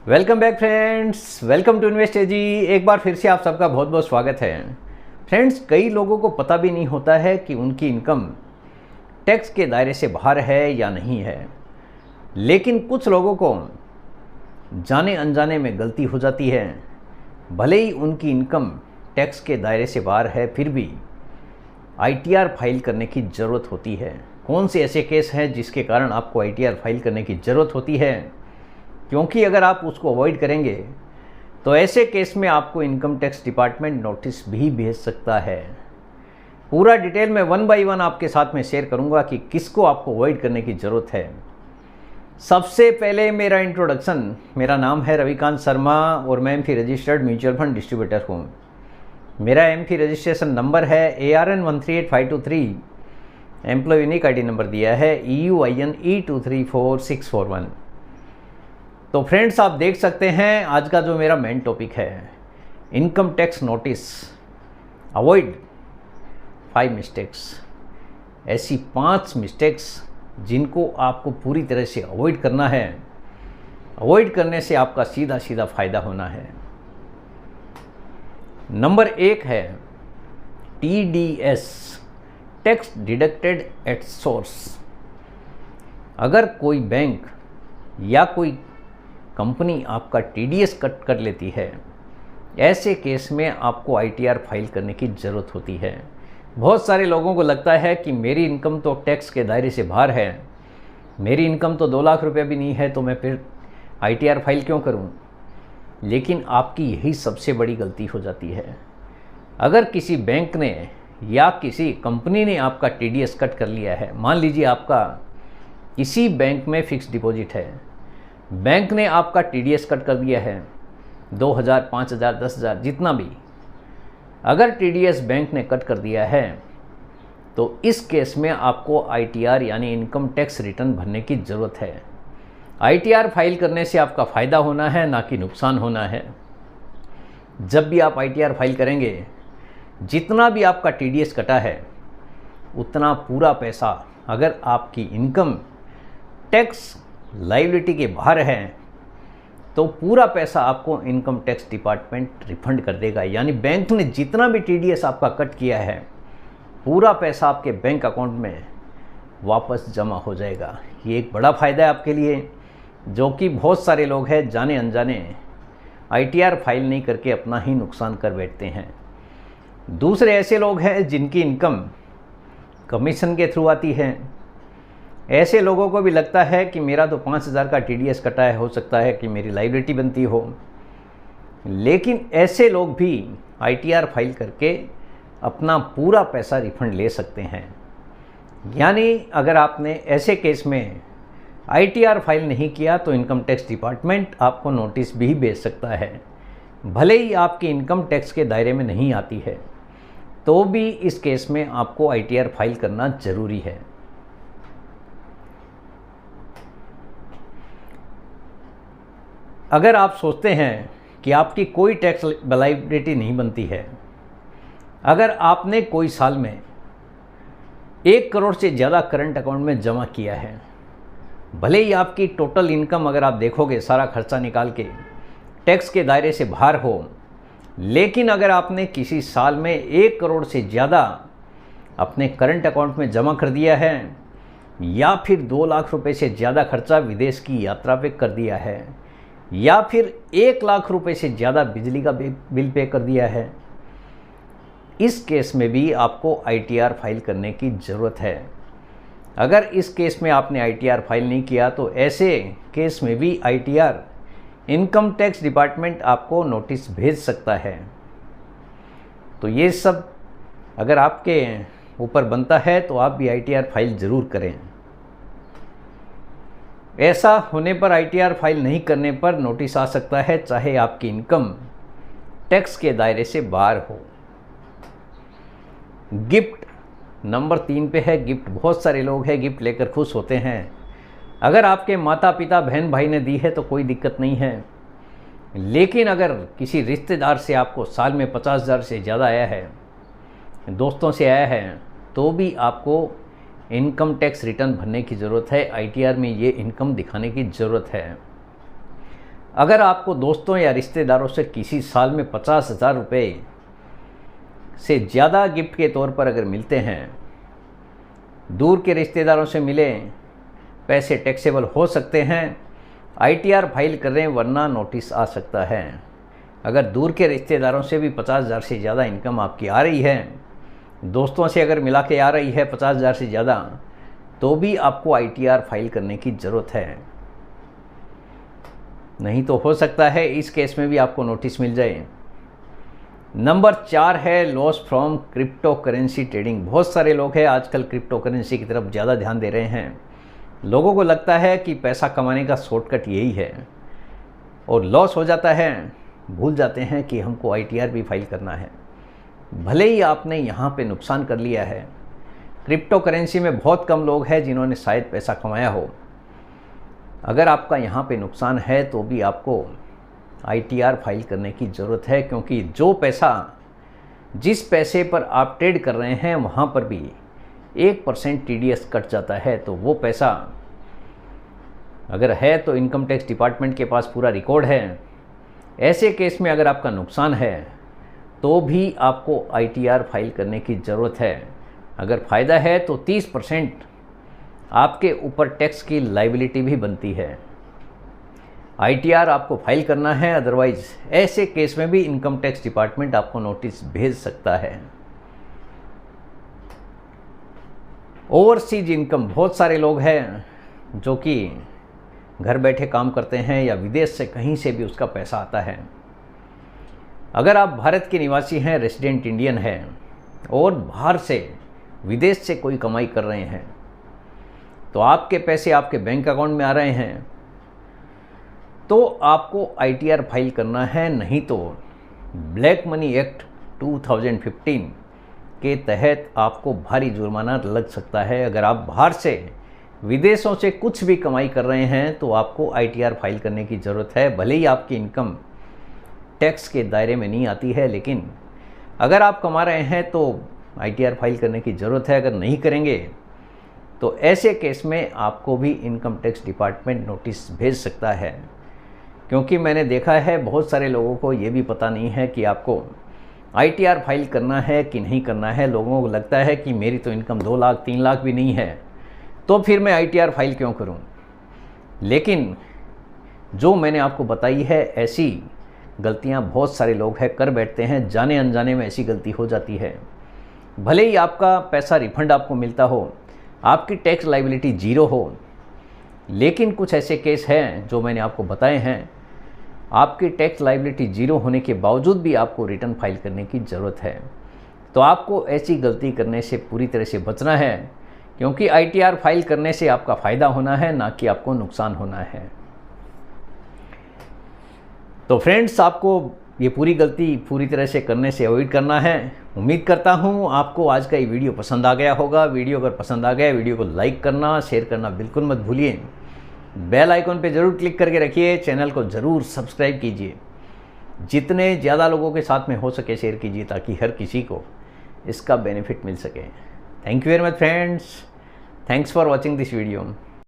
Welcome back friends, welcome to invest एजी। एक बार फिर से आप सबका बहुत बहुत स्वागत है। फ्रेंड्स, कई लोगों को पता भी नहीं होता है कि उनकी इनकम टैक्स के दायरे से बाहर है या नहीं है, लेकिन कुछ लोगों को जाने अनजाने में गलती हो जाती है। भले ही उनकी इनकम टैक्स के दायरे से बाहर है, फिर भी आईटीआर फाइल करने की ज़रूरत होती है। कौन से ऐसे केस हैं जिसके कारण आपको आईटीआर फाइल करने की ज़रूरत होती है, क्योंकि अगर आप उसको अवॉइड करेंगे तो ऐसे केस में आपको इनकम टैक्स डिपार्टमेंट नोटिस भी भेज सकता है। पूरा डिटेल में वन बाय वन आपके साथ में शेयर करूंगा कि किसको आपको अवॉइड करने की ज़रूरत है। सबसे पहले मेरा इंट्रोडक्शन, मेरा नाम है रविकांत शर्मा और मैं AMFI registered mutual fund distributor हूँ। मेरा एमफी रजिस्ट्रेशन नंबर है ARN 138523। Employee unique ID number दिया है EUIN E234641। तो फ्रेंड्स, आप देख सकते हैं आज का जो मेरा मेन टॉपिक है, income tax notice avoid 5 mistakes. ऐसी 5 मिस्टेक्स जिनको आपको पूरी तरह से अवॉइड करना है। अवॉइड करने से आपका सीधा सीधा फ़ायदा होना है। नंबर 1 है TDS, tax deducted at source. अगर कोई बैंक या कोई कंपनी आपका TDS कट कर लेती है, ऐसे केस में आपको ITR फाइल करने की ज़रूरत होती है। बहुत सारे लोगों को लगता है कि मेरी इनकम तो टैक्स के दायरे से बाहर है, मेरी इनकम तो 2 लाख रुपये भी नहीं है, तो मैं फिर ITR फाइल क्यों करूं। लेकिन आपकी यही सबसे बड़ी गलती हो जाती है। अगर किसी बैंक ने या किसी कंपनी ने आपका TDS कट कर लिया है, मान लीजिए आपका किसी बैंक में फ़िक्स डिपॉजिट है, बैंक ने आपका TDS कट कर दिया है 2000, 5000, 10,000, जितना भी, अगर TDS बैंक ने कट कर दिया है तो इस केस में आपको ITR यानी इनकम टैक्स रिटर्न भरने की ज़रूरत है। ITR फाइल करने से आपका फ़ायदा होना है, ना कि नुकसान होना है। जब भी आप ITR फाइल करेंगे, जितना भी आपका TDS कटा है उतना पूरा पैसा, अगर आपकी इनकम टैक्स लायबिलिटी के बाहर है तो पूरा पैसा आपको इनकम टैक्स डिपार्टमेंट रिफंड कर देगा। यानी बैंक ने जितना भी TDS आपका कट किया है, पूरा पैसा आपके बैंक अकाउंट में वापस जमा हो जाएगा। ये एक बड़ा फ़ायदा है आपके लिए, जो कि बहुत सारे लोग हैं जाने अनजाने ITR फाइल नहीं करके अपना ही नुकसान कर बैठते हैं। दूसरे ऐसे लोग हैं जिनकी इनकम कमीशन के थ्रू आती है। ऐसे लोगों को भी लगता है कि मेरा तो 5,000 का TDS कटा है, हो सकता है कि मेरी लायबिलिटी बनती हो। लेकिन ऐसे लोग भी ITR फाइल करके अपना पूरा पैसा रिफंड ले सकते हैं। यानी अगर आपने ऐसे केस में ITR फाइल नहीं किया तो इनकम टैक्स डिपार्टमेंट आपको नोटिस भी भेज सकता है। भले ही आपकी इनकम टैक्स के दायरे में नहीं आती है, तो भी इस केस में आपको ITR फाइल करना ज़रूरी है। अगर आप सोचते हैं कि आपकी कोई टैक्स लायबिलिटी नहीं बनती है, अगर आपने कोई साल में 1 करोड़ से ज़्यादा करंट अकाउंट में जमा किया है, भले ही आपकी टोटल इनकम अगर आप देखोगे सारा खर्चा निकाल के टैक्स के दायरे से बाहर हो, लेकिन अगर आपने किसी साल में 1 करोड़ से ज़्यादा अपने करंट अकाउंट में जमा कर दिया है, या फिर 2 लाख रुपए से ज़्यादा खर्चा विदेश की यात्रा पे कर दिया है, या फिर 1 लाख रुपए से ज़्यादा बिजली का बिल पे कर दिया है, इस केस में भी आपको ITR फाइल करने की ज़रूरत है। अगर इस केस में आपने ITR फाइल नहीं किया तो ऐसे केस में भी ITR इनकम टैक्स डिपार्टमेंट आपको नोटिस भेज सकता है। तो ये सब अगर आपके ऊपर बनता है तो आप भी ITR फाइल ज़रूर करें। ऐसा होने पर ITR फाइल नहीं करने पर नोटिस आ सकता है, चाहे आपकी इनकम टैक्स के दायरे से बाहर हो। गिफ्ट नंबर 3 पे है गिफ्ट। बहुत सारे लोग हैं गिफ्ट लेकर खुश होते हैं। अगर आपके माता पिता बहन भाई ने दी है तो कोई दिक्कत नहीं है, लेकिन अगर किसी रिश्तेदार से आपको साल में 50,000 से ज़्यादा आया है, दोस्तों से आया है, तो भी आपको इनकम टैक्स रिटर्न भरने की ज़रूरत है। ITR में ये इनकम दिखाने की ज़रूरत है। अगर आपको दोस्तों या रिश्तेदारों से किसी साल में 50,000 रुपये से ज़्यादा गिफ्ट के तौर पर अगर मिलते हैं, दूर के रिश्तेदारों से मिले पैसे टैक्सेबल हो सकते हैं। ITR फाइल करें वरना नोटिस आ सकता है। अगर दूर के रिश्तेदारों से भी 50,000 से ज़्यादा इनकम आपकी आ रही है, दोस्तों से अगर मिला के आ रही है 50,000 से ज़्यादा, तो भी आपको ITR फाइल करने की ज़रूरत है। नहीं तो हो सकता है इस केस में भी आपको नोटिस मिल जाए। नंबर 4 है loss from crypto currency trading. बहुत सारे लोग हैं आजकल क्रिप्टो करेंसी की तरफ ज़्यादा ध्यान दे रहे हैं। लोगों को लगता है कि पैसा कमाने का शॉर्टकट यही है, और लॉस हो जाता है, भूल जाते हैं कि हमको ITR भी फाइल करना है। भले ही आपने यहाँ पे नुकसान कर लिया है, क्रिप्टो करेंसी में बहुत कम लोग हैं जिन्होंने शायद पैसा कमाया हो। अगर आपका यहाँ पे नुकसान है तो भी आपको ITR फाइल करने की ज़रूरत है, क्योंकि जिस पैसे पर आप ट्रेड कर रहे हैं वहाँ पर भी 1% TDS कट जाता है। तो वो पैसा अगर है तो इनकम टैक्स डिपार्टमेंट के पास पूरा रिकॉर्ड है। ऐसे केस में अगर आपका नुकसान है तो भी आपको ITR फाइल करने की ज़रूरत है। अगर फ़ायदा है तो 30% आपके ऊपर टैक्स की लायबिलिटी भी बनती है। ITR आपको फाइल करना है, अदरवाइज़ ऐसे केस में भी इनकम टैक्स डिपार्टमेंट आपको नोटिस भेज सकता है। ओवरसीज इनकम, बहुत सारे लोग हैं जो कि घर बैठे काम करते हैं या विदेश से कहीं से भी उसका पैसा आता है। अगर आप भारत के निवासी हैं, रेसिडेंट इंडियन हैं और बाहर से विदेश से कोई कमाई कर रहे हैं, तो आपके पैसे आपके बैंक अकाउंट में आ रहे हैं तो आपको ITR फाइल करना है। नहीं तो ब्लैक मनी एक्ट 2015 के तहत आपको भारी जुर्माना लग सकता है। अगर आप बाहर से विदेशों से कुछ भी कमाई कर रहे हैं तो आपको ITR फाइल करने की ज़रूरत है। भले ही आपकी इनकम टैक्स के दायरे में नहीं आती है, लेकिन अगर आप कमा रहे हैं तो ITR फाइल करने की ज़रूरत है। अगर नहीं करेंगे तो ऐसे केस में आपको भी इनकम टैक्स डिपार्टमेंट नोटिस भेज सकता है। क्योंकि मैंने देखा है बहुत सारे लोगों को ये भी पता नहीं है कि आपको ITR फाइल करना है कि नहीं करना है। लोगों को लगता है कि मेरी तो इनकम 2 लाख 3 लाख भी नहीं है, तो फिर मैं ITR फाइल क्यों करूं। लेकिन जो मैंने आपको बताई है, ऐसी गलतियां बहुत सारे लोग हैं कर बैठते हैं, जाने अनजाने में ऐसी गलती हो जाती है। भले ही आपका पैसा रिफंड आपको मिलता हो, आपकी टैक्स लायबिलिटी 0 हो, लेकिन कुछ ऐसे केस हैं जो मैंने आपको बताए हैं, आपकी टैक्स लायबिलिटी 0 होने के बावजूद भी आपको रिटर्न फाइल करने की ज़रूरत है। तो आपको ऐसी गलती करने से पूरी तरह से बचना है, क्योंकि ITR फाइल करने से आपका फ़ायदा होना है, ना कि आपको नुकसान होना है। तो फ्रेंड्स, आपको ये पूरी गलती पूरी तरह से करने से अवॉइड करना है। उम्मीद करता हूँ आपको आज का ये वीडियो पसंद आ गया होगा। वीडियो अगर पसंद आ गया, वीडियो को लाइक करना, शेयर करना बिल्कुल मत भूलिए। बेल आइकॉन पे ज़रूर क्लिक करके रखिए। चैनल को ज़रूर सब्सक्राइब कीजिए। जितने ज़्यादा लोगों के साथ में हो सके शेयर कीजिए, ताकि हर किसी को इसका बेनिफिट मिल सके। Thank you very much friends. Thanks for watching this video.